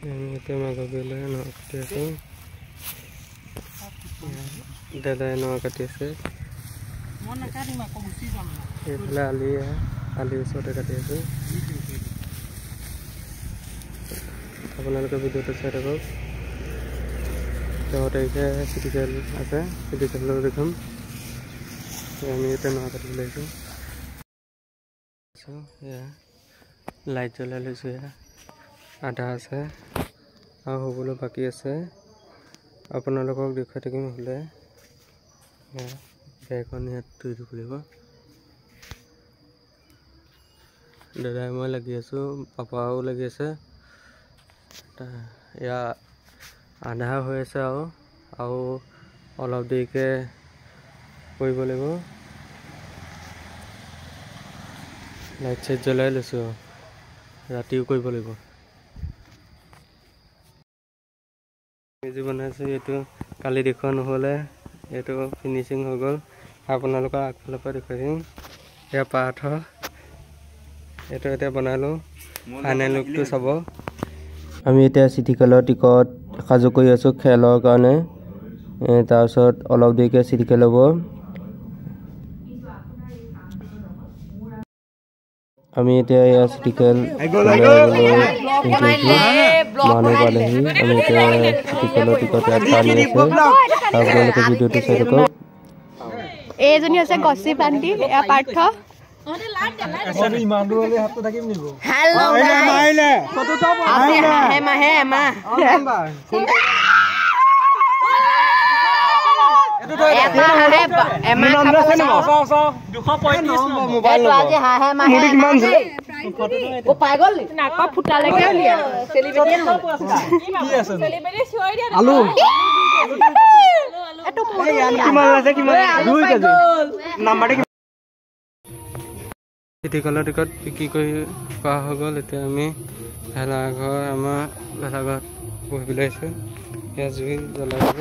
Itu mah bila nak ketiasa, dah nak ketiasa. Mana kari mak komisi jam. Itu ali usore ketiasa. Apalagi video tu saya rekod. Jauh dari Citizen ada, Citizen lalu rekam. Yang ini tu nak ketiasa. So ya, light jalan lucu ya. আধা আছে আৰু হ'বলৈ বাকী আছে আপোনালোকক দেখুৱাই থাকিম হ'লে বেগখন ইয়াত তৈৰি কৰিব দাদাই মই লাগি আছো পাপাও লাগি আছে ইয়া আধা হৈ আছে আৰু অলপ দেৰিকে কৰিব লাগিব লাইট চাইট জ্বলাই লৈছো ৰাতিও কৰিব লাগিব মেজি বনাইছে এইটো কালি দেখুৱা নহলে এইটো ফিনিশিং হৈ গল আপোনালোকৰ আগফালৰ পৰা দেখুৱাই দিম এয়া পাঠ এইটো এতিয়া বনালো ফাইনেল লুকটো চাব আমি এতিয়া চিটি কলৰ টিকট সাজু কৰি আছো খেলৰ কাৰণে তাৰ পিছত অলপ দেৰিকে চিটি কল হ'ব আমি এতিয়া ইয়া চিটি কল मानो वाले ही हमें क्या टिकलो टिकट आनी है आप लोगों को वीडियो तो शेयर करो ए जनी আছে গসি পান্তি এ পাৰ্থ সব ইমানটো হলে হাত থাকিম নিব হেল্ল মাইলে কত তো হে মা ओ पागल नाका फुटाले के लिया सेलिब्रिटी की আছে सेलिब्रिटी छोड़ दिया आलू एटो किमान আছে किमान 2 কেজি নাম্বারটা চিটি কলৰ টিকট কি কৰি পা হৈ গল এতিয়া আমি ভেলাঘৰ আমাৰ ভেলাঘৰ বহি বিলাইছে ইয়া জুই জ্বলাই দিব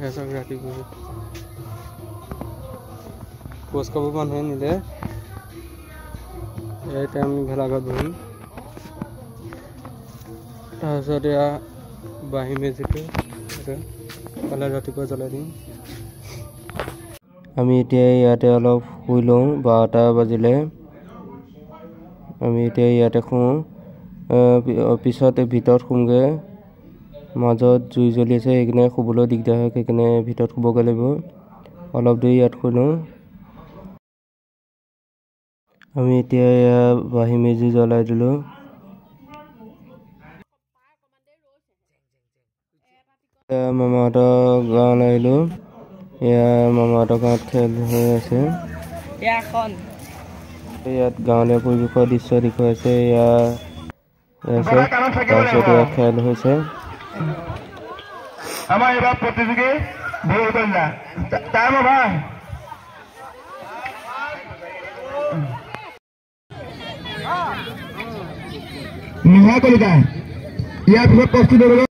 এসব ৰাতি গৈ পোষ্ট কৰিব মানুহে নিলে এটা আমি ভেলাঘৰ বহিম তাৰপিছত এয়া বাঁহী মেজিটো কালি ৰাতিপুৱা জ্বলাই দিম আমি এতিয়া ইয়াতে অলপ শুই লওঁ 12টা বাজিলে আমি এতিয়া ইয়াতে শুওঁ পিছত ভিতৰত শুমগে মাজত জুই জ্বলি আছে সেইকাৰণে শুবলৈ দিগদাৰ হয় সেইকাৰণে ভিতৰত শুবগৈ লাগিব অলপ দেৰি ইয়াত শুই লওঁ আমি এতিয়া বাঁহী মেজি জ্বলাই দিলো মামাহঁতৰ গাঁৱলৈ আহিলো এয়া মামাহঁতৰ গাঁৱত খেল হৈ আছে ইয়াত গাঁৱলীয়া পৰিৱেশৰ দৃশ্য দেখুৱাইছে তাৰপিছত খেল হৈছে আমাৰ এবাৰ প্ৰতিযোগী ভুল কৰিলা টাইম অভাৰ নিহা কলিতা ইয়াৰ পিছত প্ৰস্তুত হ'ব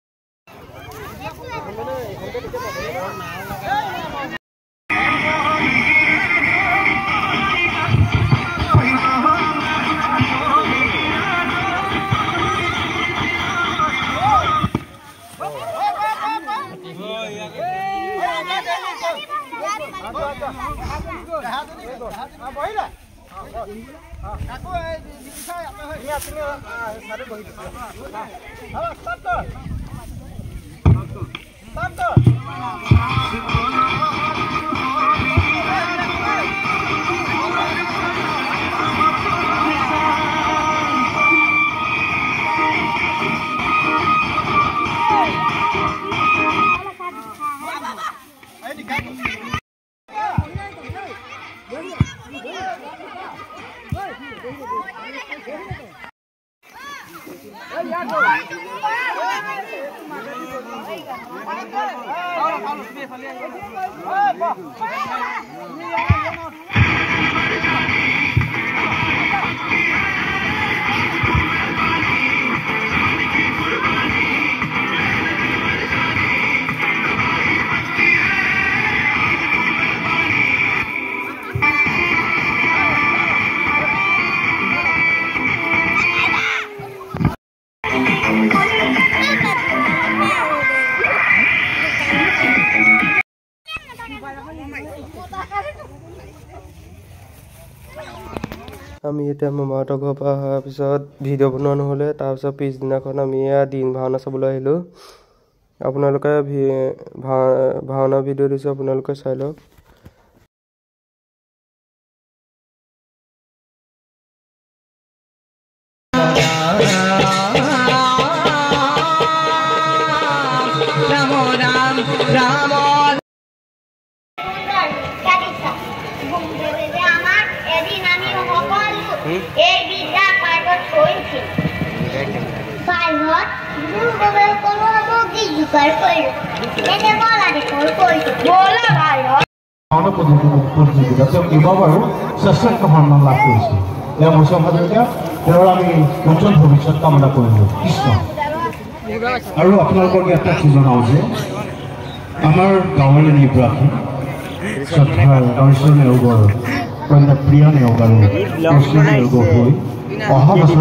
আমি এতিয়া মামাহঁতৰ ঘৰৰ পৰা অহাৰ পিছত ভিডিঅ' বনোৱা নহ'লে, তাৰপিছত পিছদিনাখন আমি দিন ভাওনা চাবলৈ আহিলোঁ। আপোনালোকে ভাওনা ভিডিঅ' দিছোঁ, আপোনালোকে চাই লওক। প্ৰতিযোগিতা কেইবাবাৰো শ্ৰেষ্ঠ সন্মান লাভ কৰিছে। তেওঁ বছৰ হাজৰিকা তেওঁৰ আমি উজ্জ্বল ভৱিষ্যত কামনা কৰিলোঁ কৃষ্ণ। আৰু আপোনালোকক এটা জনাওঁ যে আমাৰ গাঁৱৰে নিৰ্বাসী শ্ৰদ্ধাৰ অৰ্চন নেওগৰ কন্যা প্ৰিয়া নেওগ আৰু অৰ্চন নেওগ হৈ অহা বছৰ